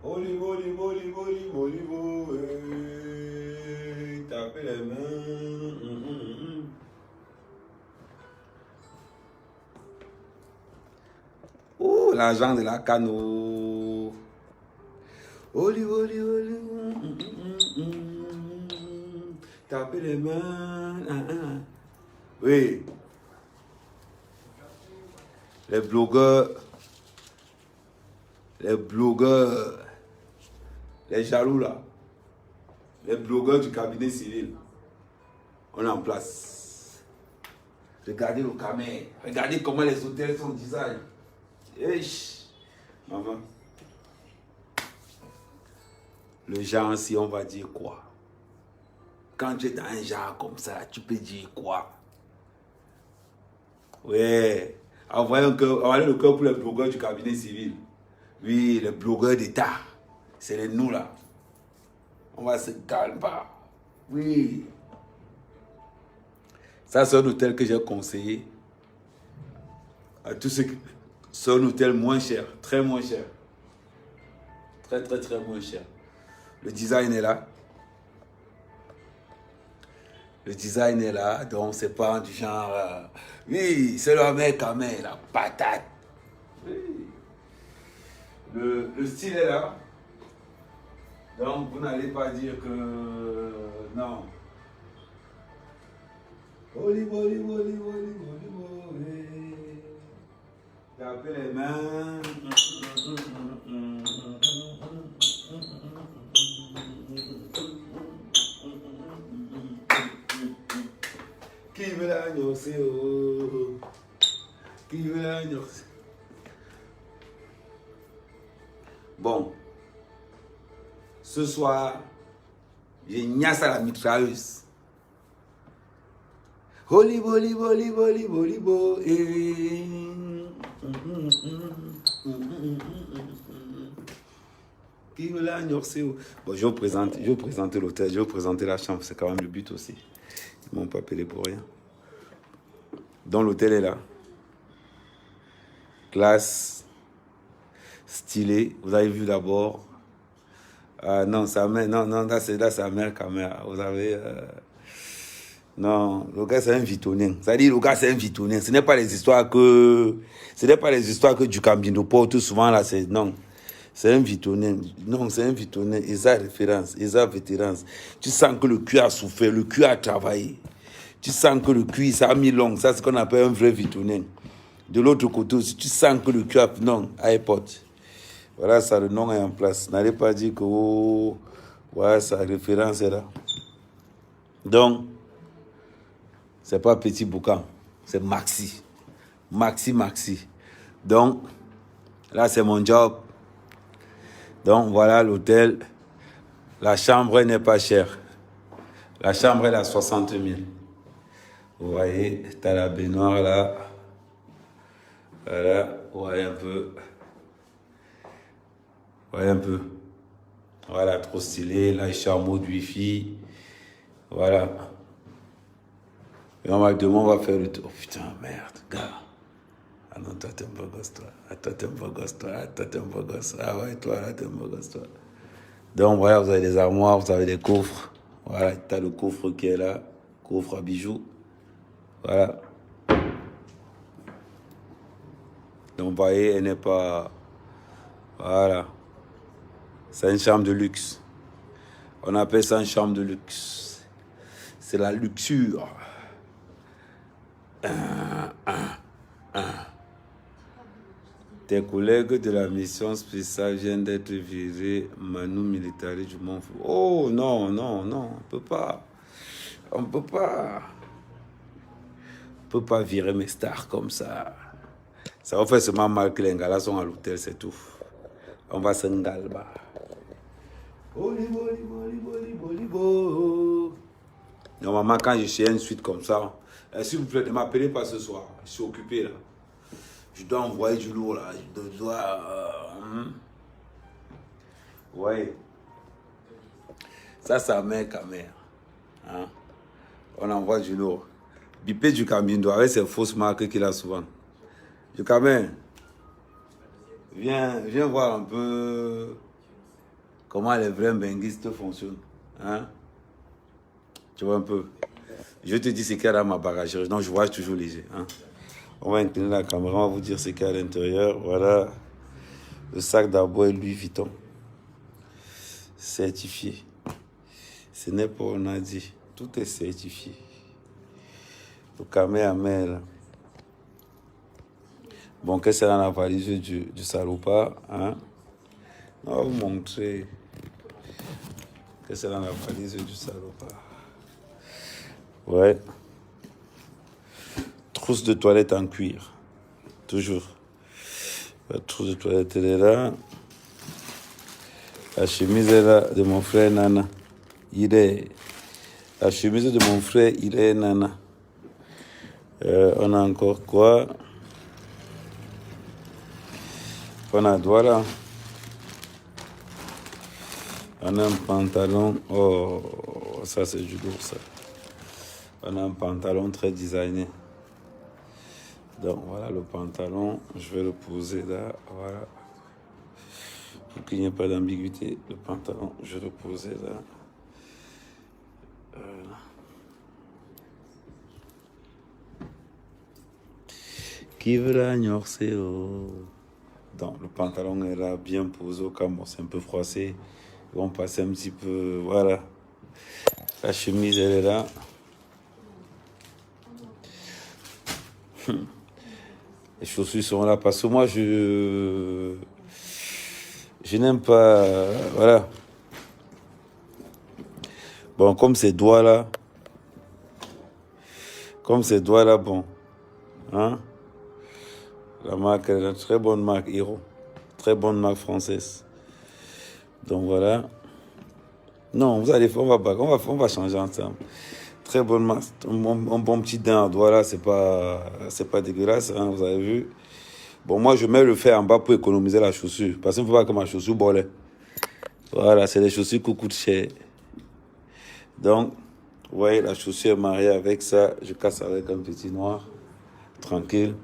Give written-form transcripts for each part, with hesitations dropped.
Olivo, olivo, olivo, olivo, olivo. Tapez les mains. Oh, l'argent de la cano. Olivo, olivo, olivo. Tapez les mains. Oui. Les blogueurs, les jaloux là, les blogueurs du cabinet civil, on est en place. Regardez le caméra, regardez comment les hôtels sont design. Maman, le genre, si on va dire quoi? Quand tu es dans un genre comme ça, tu peux dire quoi? Ouais. Envoyez le cœur pour les blogueurs du cabinet civil. Oui, les blogueurs d'État. C'est les nous là. On va se calmer. Oui. Ça, c'est un hôtel que j'ai conseillé à tous ceux qui... C'est un hôtel moins cher, très moins cher. Très, très, très moins cher. Le design est là. Le design est là, donc c'est pas du genre... oui, c'est le mec à main, la patate. Oui. Le style est là. Donc vous n'allez pas dire que... non. Olivo, olivo, olivo, olivo, olivo. Tapez les mains. Qui veut la nocer, oh? Qui veut la nocer? Bon. Ce soir, j'ai gnasse à la mitrailleuse. Olivo, olivo, olivo, olivo, olivo. Qui veut la nocer, oh? Bon, je vais vous présenter l'hôtel, je vais vous présenter la chambre. C'est quand même le but aussi. Ils ne m'ont pas appelé pour rien. Donc l'hôtel est là. Classe. Stylé. Vous avez vu d'abord. Non, sa mère. Non, là c'est sa mère caméra. Vous avez. Non, le gars c'est un vitonien. C'est-à-dire le gars c'est un vitonien. Ce n'est pas les histoires que. Ce n'est pas les histoires que du Cambino porte souvent là. C'est non. C'est un vitonien. Non, c'est un vitonien. Ils ont référence. Ils ont vétérance. Tu sens que le cul a souffert. Le cul a travaillé. Tu sens que le cul, ça a mis long. Ça, c'est ce qu'on appelle un vrai vitonien. De l'autre côté aussi, tu sens que le cul a... Non, iPod. Voilà, ça, le nom est en place. N'allez pas dire que... Oh, ouais, sa référence est là. Donc, c'est pas petit boucan. C'est maxi. Maxi. Donc, là, c'est mon job. Donc, voilà l'hôtel. La chambre n'est pas chère. La chambre est à 60 000. Vous voyez, t'as la baignoire là. Voilà, vous voyez un peu. Voilà, trop stylé. Là, je suis en mode Wi-Fi. Voilà. Et demain, on va faire le tour. Oh putain, merde, gars. Ah non, toi, t'es un beau gosse, toi. Ah, toi, t'es un beau gosse, toi. Ah, toi, t'es un beau gosse. Ah ouais, toi, là, t'es un beau gosse, toi. Donc, voilà, vous avez des armoires, vous avez des coffres. Voilà, t'as le coffre qui est là. Coffre à bijoux. Voilà. Donc, vous voyez, elle n'est pas... Voilà. C'est une chambre de luxe. On appelle ça une chambre de luxe. C'est la luxure. Tes collègues de la mission spéciale viennent d'être virés. Manu militaire du Mont. Oh non, on peut pas. On peut pas virer mes stars comme ça. Ça va faire seulement mal que les gars sont à l'hôtel, c'est tout. On va s'engalber. Olivo. Normalement, quand je suis à une suite comme ça, s'il vous plaît, ne m'appelez pas ce soir. Je suis occupé là. Je dois envoyer du lourd là. Je dois. Ouais. Ça, c'est ma caméra. Hein? On envoie du lourd. Bipé du Camino avec ses fausses marques qu'il a souvent. Du Camin, viens voir un peu. comment les vrais benguistes fonctionnent. Hein? Tu vois un peu. Je te dis ce qu'il y a dans ma bagagerie. Donc, je voyage toujours léger. Hein? On va incliner la caméra, on va vous dire ce qu'il y a à l'intérieur. Voilà le sac d'Arbois Louis Vuitton. Certifié. Ce n'est pas on a dit. Tout est certifié. Le Kamehameha. Bon, qu'est-ce qu'il y a dans la valise du salopard? Hein? On va vous montrer. Qu'est-ce qu'il y a dans la valise du salopard? Ouais. Trousse de toilette en cuir. Toujours. La trousse de toilette, elle est là. La chemise est là de mon frère Nana. La chemise de mon frère, il est Nana. On a encore quoi? On a voilà. On a un pantalon. Oh, ça c'est du lourd ça. On a un pantalon très designé. Donc voilà le pantalon. Je vais le poser là. Voilà. Pour qu'il n'y ait pas d'ambiguïté. Le pantalon, je vais le poser là. Qui veut la Donc le pantalon est là, bien posé au cas où c'est un peu froissé. Ils vont passer un petit peu, voilà. La chemise, elle est là. Les chaussures sont là parce que moi, je n'aime pas, voilà. Bon, comme ces doigts là, bon, hein. La marque est une très bonne marque, Hero. Très bonne marque française. Donc voilà. Non, vous allez, on va changer ensemble. Très bonne marque. Un bon petit dent à doigt là, c'est pas dégueulasse, hein, vous avez vu. Bon, moi je mets le fer en bas pour économiser la chaussure. Parce qu'il ne faut pas que ma chaussure bolle. Voilà, c'est les chaussures qui coûtent cher. Donc, vous voyez, la chaussure est mariée avec ça. Je casse avec un petit noir. Tranquille.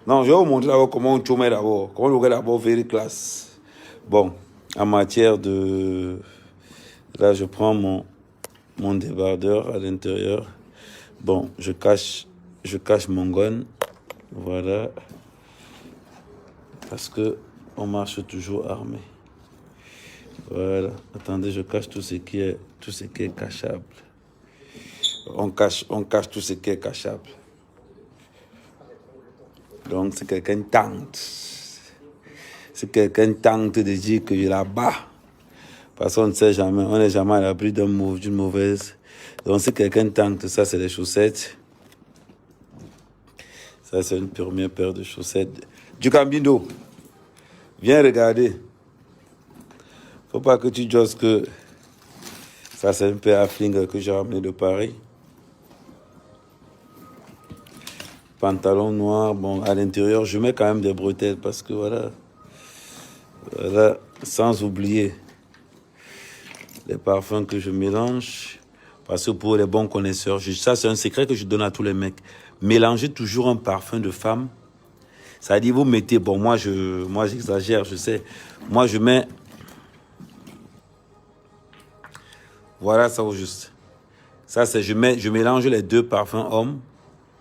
Non, je vais vous montrer d'abord comment on chôme d'abord. Comment on d'abord very classe. Bon, en matière de... Là, je prends mon débardeur à l'intérieur. Bon, je cache mon gun. Voilà. Parce que on marche toujours armé. Voilà. Attendez, je cache tout ce qui est cachable. On cache tout ce qui est cachable. Donc, si quelqu'un tente de dire que je la bats, parce qu'on ne sait jamais, on n'est jamais à l'abri d'une mauvaise. Donc, si quelqu'un tente, ça, c'est les chaussettes. Ça, c'est une première paire de chaussettes. Du Cambindo, viens regarder. Faut pas que tu dises que ça, c'est une paire à flingue que j'ai ramené de Paris. Pantalon noir, bon, à l'intérieur, je mets quand même des bretelles parce que voilà, sans oublier les parfums que je mélange. Parce que pour les bons connaisseurs, ça c'est un secret que je donne à tous les mecs. Mélangez toujours un parfum de femme. Ça veut dire, vous mettez, bon, moi j'exagère, je sais. Moi, je mets, voilà ça au juste. Ça, c'est, je mélange les deux parfums hommes.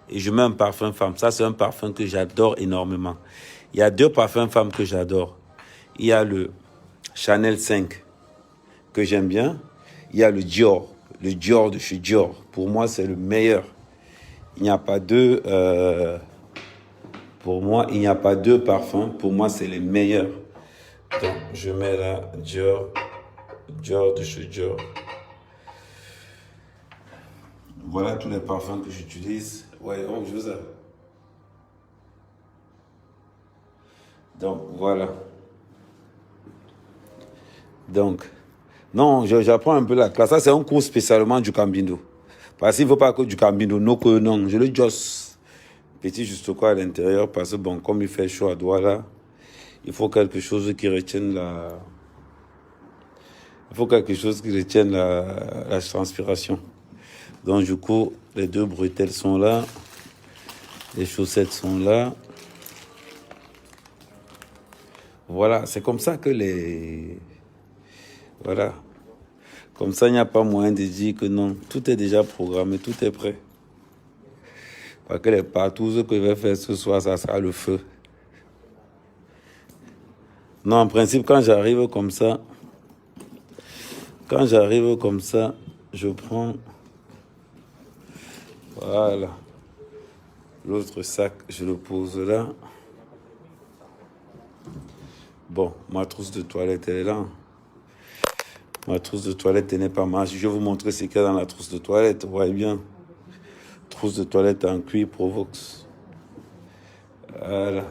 Et je mets un parfum femme. Ça, c'est un parfum que j'adore énormément. Il y a deux parfums femmes que j'adore. Il y a le Chanel 5 que j'aime bien. Il y a le Dior de chez Dior. Pour moi, c'est le meilleur. Il n'y a pas deux. Pour moi, il n'y a pas deux parfums. Pour moi, c'est les meilleurs. Donc, je mets là Dior de chez Dior. Voilà tous les parfums que j'utilise. Ouais, oh, je vous aime. Donc, voilà. Donc, non, j'apprends un peu la classe. Ça, c'est un cours spécialement du Cambindo. Parce qu'il ne faut pas que du Cambindo, non, je le josse. Petit juste quoi à l'intérieur, parce que bon, comme il fait chaud à Douala, il faut quelque chose qui retienne la transpiration. Donc, du coup, les deux bretelles sont là. Les chaussettes sont là. Voilà, c'est comme ça que Voilà. Comme ça, il n'y a pas moyen de dire que non. Tout est déjà programmé, tout est prêt. Parce que les partous que je vais faire ce soir, ça sera le feu. Non, en principe, quand j'arrive comme ça, je prends, voilà, l'autre sac, je le pose là. Bon, ma trousse de toilette, elle est là. Ma trousse de toilette, elle n'est pas mal. Je vais vous montrer ce qu'il y a dans la trousse de toilette. Vous voyez bien. Trousse de toilette en cuir Provox. Voilà.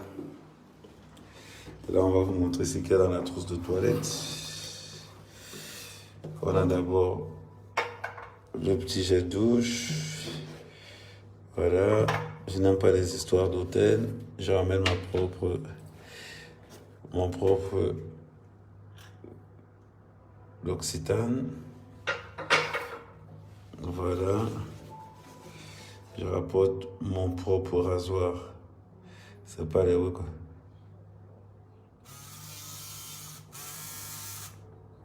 Là, on va vous montrer ce qu'il y a dans la trousse de toilette. On a d'abord le petit jet de douche. Voilà. Je n'aime pas les histoires d'hôtel. Je ramène mon propre l'Occitane. Voilà. Je rapporte mon propre rasoir. C'est pas les roues, quoi.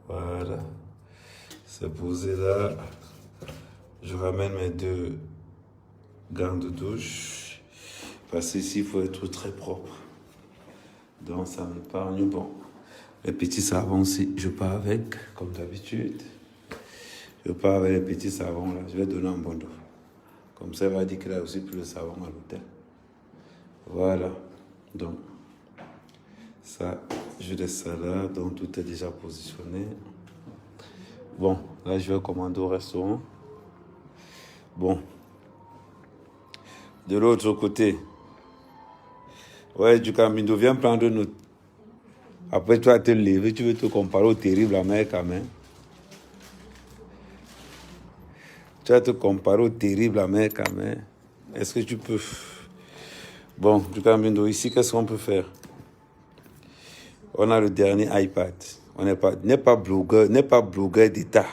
Voilà. C'est posé là. Je ramène mes 2 gants de douche. Parce qu'ici, il faut être très propre. Donc, ça me m'épargne. Bon. Les petits savons aussi, je pars avec, comme d'habitude. Je pars avec les petits savons là. Je vais donner un bon dos. Comme ça, il va dire qu'il a aussi plus de savon à l'hôtel. Voilà. Donc, ça, je laisse ça là. Donc, tout est déjà positionné. Bon, là, je vais commander au restaurant. Bon. De l'autre côté. Ouais, du Camino, viens prendre note. Après, tu vas te lever, tu veux te comparer au terrible américain. Tu vas te comparer au terrible américain. Est-ce que tu peux? Bon, du Camino, ici, qu'est-ce qu'on peut faire? On a le dernier iPad. On n'est pas blogueur d'État.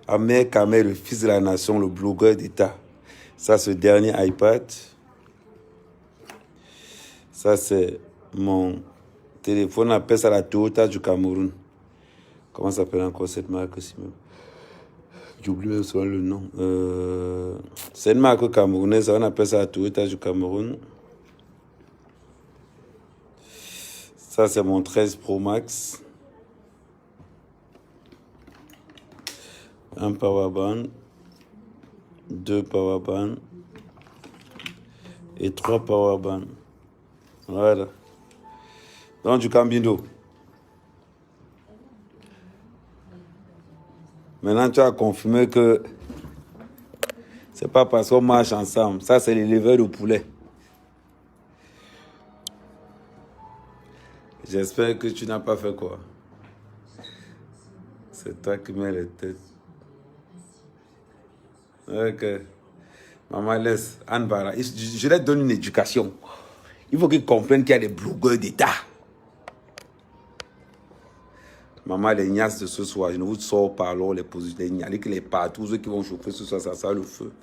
Ahmed Kamel, le fils de la nation, le blogueur d'État. Ça, c'est le dernier iPad. Ça, c'est mon téléphone. On appelle ça la Toyota du Cameroun. Comment s'appelle encore cette marque aussi? J'oublie même souvent le nom. C'est une marque camerounaise. On appelle ça la Toyota du Cameroun. Ça, c'est mon 13 Pro Max. Un powerbank, 2 powerbanks et 3 powerbanks. Voilà. Donc, du Cambindo. Maintenant, tu as confirmé que c'est pas parce qu'on marche ensemble. Ça, c'est l'éleveur de poulet. J'espère que tu n'as pas fait quoi. C'est toi qui mets les têtes. Ok. Maman, laisse. Anne Bara. Je leur donne une éducation. Il faut qu'ils comprennent qu'il y a des blogueurs d'État. Maman, les gnasses de ce soir, je ne vous sors pas alors les positions. Les partous qui vont chauffer ce soir, ça sent le feu.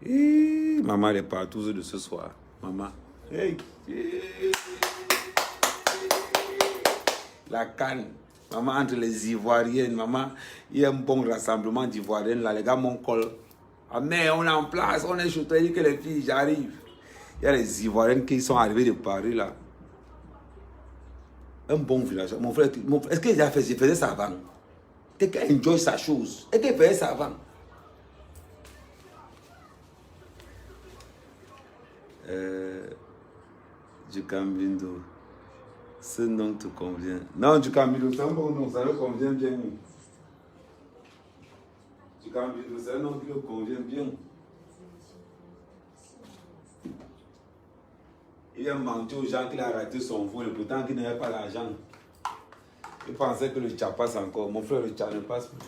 Et maman, les partous de ce soir. Maman. Hey. La canne. Maman, entre les Ivoiriennes, maman, il y a un bon rassemblement d'Ivoiriennes là. Les gars m'ont collé. Ah, mais on est en place, on est chaud. Que les filles, j'arrive. Il y a les Ivoiriennes qui sont arrivées de Paris là. Un bon village. Mon frère, est-ce qu'il a fait? Je faisais ça avant. Quelqu'un enjoy sa chose. Est-ce qu'il faisait ça avant? Du Cambindo. Ce nom te convient. Non, du Cambindo, c'est un bon nom, ça le convient bien. Du Cambindo, c'est un nom qui le convient bien. Il a menti aux gens qu'il a raté son vol, pourtant qu'il n'avait pas l'argent. Il pensait que le tcha passe encore. Mon frère, le tcha ne passe plus.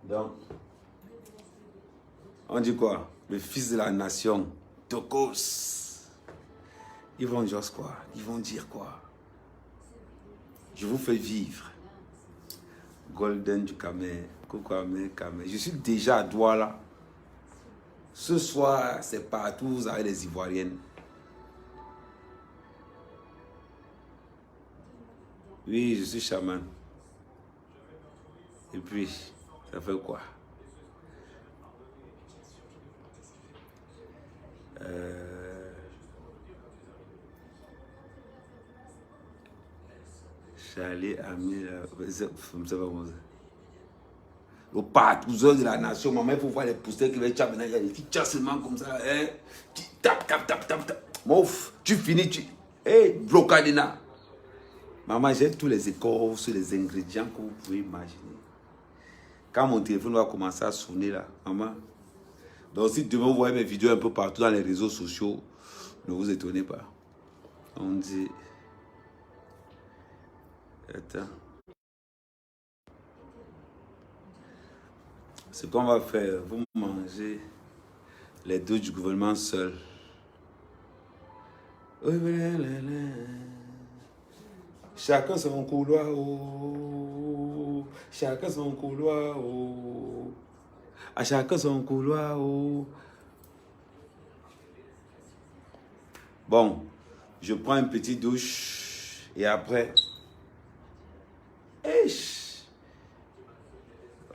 Donc, on dit quoi? Le fils de la nation, Tokos. Ils vont dire quoi? Ils vont dire quoi? Je vous fais vivre. Golden du Camer, Kokwame, Camer. Je suis déjà à Douala. Ce soir, c'est partout avec les Ivoiriennes. Oui, je suis chaman. Et puis, ça fait quoi? Charlie Amir, c'est pas comment ça. Le partouzeur de la nation, maman, il faut voir les pousseurs qui veulent chapiner, qui chassent seulement comme ça, hein. Qui tap, tap, tap, tap, tap. Mouf, tu finis, tu. Hey, blocadina. Maman, j'ai tous les écorces, les ingrédients que vous pouvez imaginer. Quand mon téléphone va commencer à sonner là, maman. Donc, si demain vous voyez mes vidéos un peu partout dans les réseaux sociaux, ne vous étonnez pas. On dit. Attends. Ce qu'on va faire, vous mangez les deux du gouvernement seul. Chacun son couloir, oh. Chacun son couloir, oh. À chacun son couloir, oh. Bon, je prends une petite douche et après.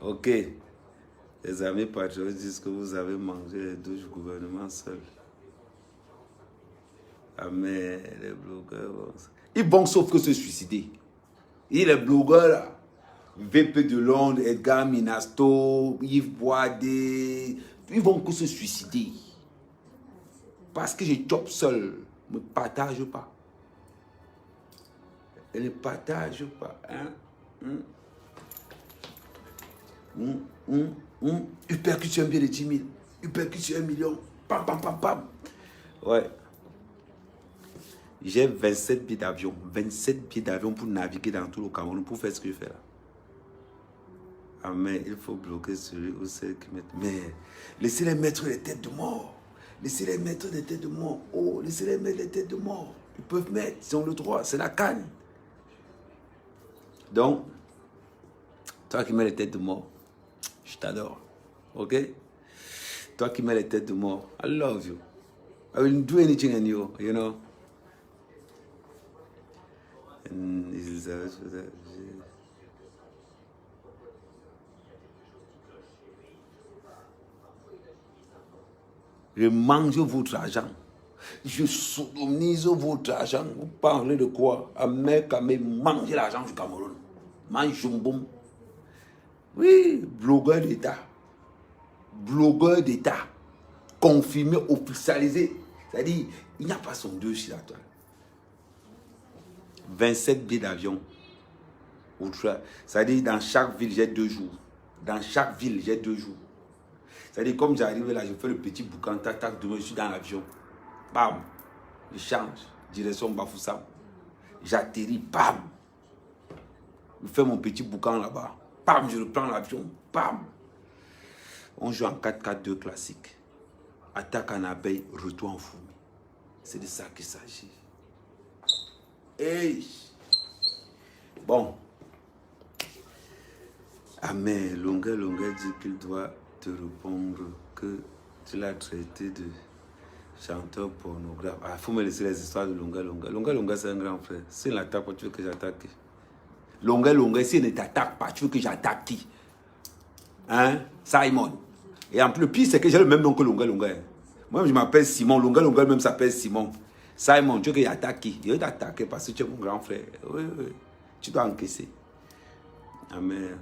Ok. Les amis patriotes disent que vous avez mangé les douches du gouvernement seul. Ah mais les blogueurs, ils vont sauf que se suicider. Et les blogueurs là, VP de Londres, Edgar Minasto, Yves Boadé, ils vont que se suicider. Parce que je chope seul, ne me partage pas. Elle ne partage pas. Hein? Uppercut un billet de 10 000. Uppercut 1 million. Pam, pam, pam, pam. Ouais. J'ai 27 billets d'avion. 27 billets d'avion pour naviguer dans tout le Cameroun, pour faire ce que je fais là. Ah mais il faut bloquer celui ou celle qui met. Mais laissez-les mettre les têtes de mort. Laissez-les mettre des têtes de mort. Oh, laissez-les mettre les têtes de mort. Ils peuvent mettre, ils ont le droit, c'est la canne. Donc, toi qui mets les têtes de mort, je t'adore. Ok? Toi qui mets les têtes de mort, I love you. I will do anything in you, you know? Je mange votre argent. Je sodomise votre argent. Vous parlez de quoi? Américain, mangez l'argent du Cameroun. Mange jumboum. Oui, blogueur d'État. Blogueur d'État. Confirmé, officialisé. C'est-à-dire, il n'y a pas son deux sur la toile. 27 billets d'avion. C'est-à-dire, dans chaque ville, j'ai 2 jours. Dans chaque ville, j'ai 2 jours. C'est-à-dire, comme j'arrive là, je fais le petit boucan, tac, tac, demain, je suis dans l'avion. Bam. Je change. Direction Bafoussam. J'atterris, bam. Je fais mon petit boucan là-bas. Bam, je reprends l'avion. Bam. On joue en 4-4-2 classique. Attaque en abeille, retour en fourmi. C'est de ça qu'il s'agit. Hey. Bon. Ah mais Longa dit qu'il doit te répondre que tu l'as traité de chanteur pornographe. Ah, il faut me laisser les histoires de Longa. Longa, c'est un grand frère. S'il n'attaque pas, tu veux que j'attaque qui? Longa, s'il ne t'attaque pas, tu veux que j'attaque qui? Hein? Simon. Et en plus, le pire, c'est que j'ai le même nom que Longa. Moi, je m'appelle Simon. Longa même s'appelle Simon. Simon, tu veux que j'attaque qui? Je vais t'attaquer parce que tu es mon grand frère. Oui. Tu dois encaisser. Amen.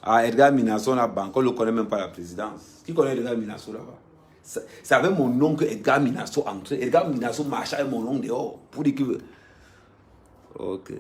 Ah, Edgar Minasso, là-bas, on ne le connaît même pas la présidence. Qui connaît Edgar Minasso là-bas? C'est avec mon nom que Edgar Minasso entrait. Edgar Minasso marchait avec mon nom dehors. Pour dire que... Ok.